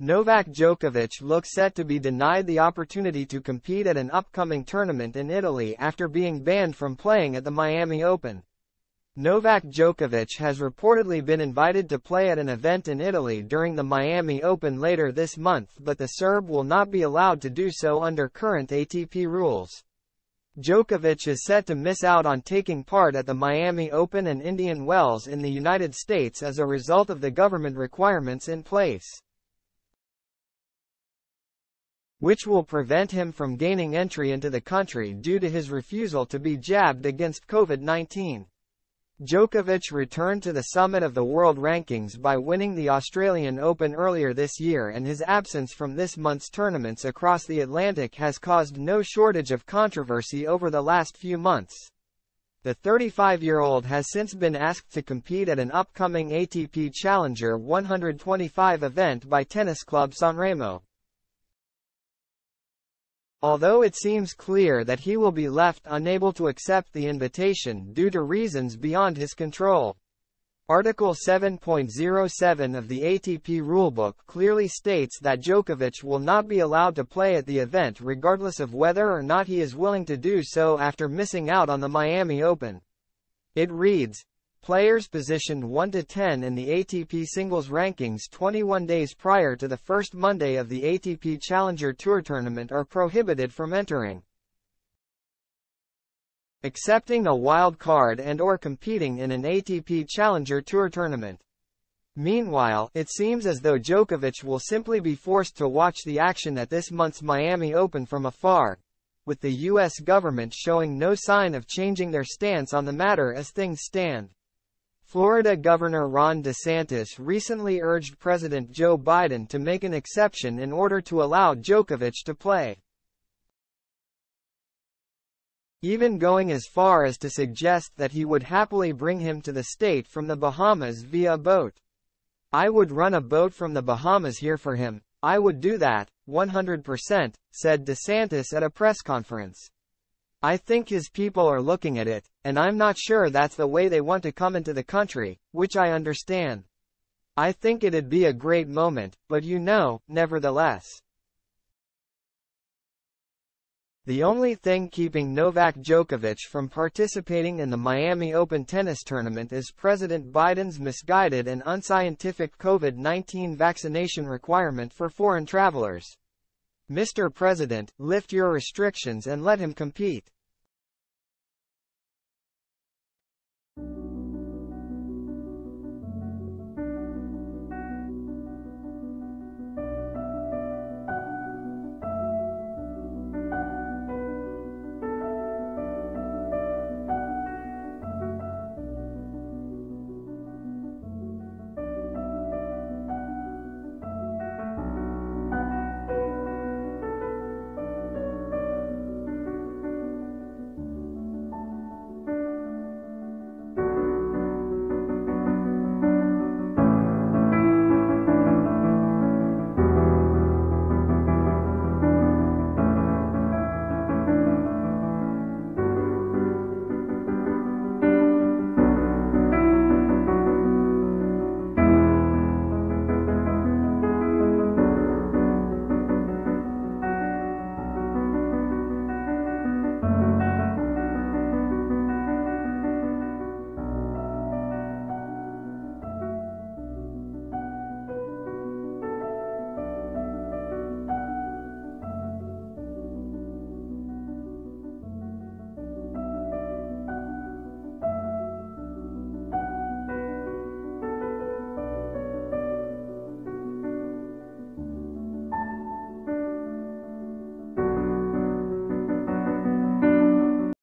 Novak Djokovic looks set to be denied the opportunity to compete at an upcoming tournament in Italy after being banned from playing at the Miami Open. Novak Djokovic has reportedly been invited to play at an event in Italy during the Miami Open later this month, but the Serb will not be allowed to do so under current ATP rules. Djokovic is set to miss out on taking part at the Miami Open and Indian Wells in the United States as a result of the government requirements in place, which will prevent him from gaining entry into the country due to his refusal to be jabbed against COVID-19. Djokovic returned to the summit of the world rankings by winning the Australian Open earlier this year, and his absence from this month's tournaments across the Atlantic has caused no shortage of controversy over the last few months. The 35-year-old has since been asked to compete at an upcoming ATP Challenger 125 event by tennis club Sanremo. Although it seems clear that he will be left unable to accept the invitation due to reasons beyond his control. Article 7.07 of the ATP rulebook clearly states that Djokovic will not be allowed to play at the event regardless of whether or not he is willing to do so after missing out on the Miami Open. It reads, players positioned 1 to 10 in the ATP singles rankings 21 days prior to the first Monday of the ATP Challenger Tour tournament are prohibited from entering, accepting a wild card and/or competing in an ATP Challenger Tour tournament. Meanwhile, it seems as though Djokovic will simply be forced to watch the action at this month's Miami Open from afar, with the U.S. government showing no sign of changing their stance on the matter as things stand. Florida Governor Ron DeSantis recently urged President Joe Biden to make an exception in order to allow Djokovic to play, even going as far as to suggest that he would happily bring him to the state from the Bahamas via boat. "I would run a boat from the Bahamas here for him. I would do that, 100%, said DeSantis at a press conference. "I think his people are looking at it, and I'm not sure that's the way they want to come into the country, which I understand. I think it'd be a great moment, but nevertheless. The only thing keeping Novak Djokovic from participating in the Miami Open tennis tournament is President Biden's misguided and unscientific COVID-19 vaccination requirement for foreign travelers. Mr. President, lift your restrictions and let him compete."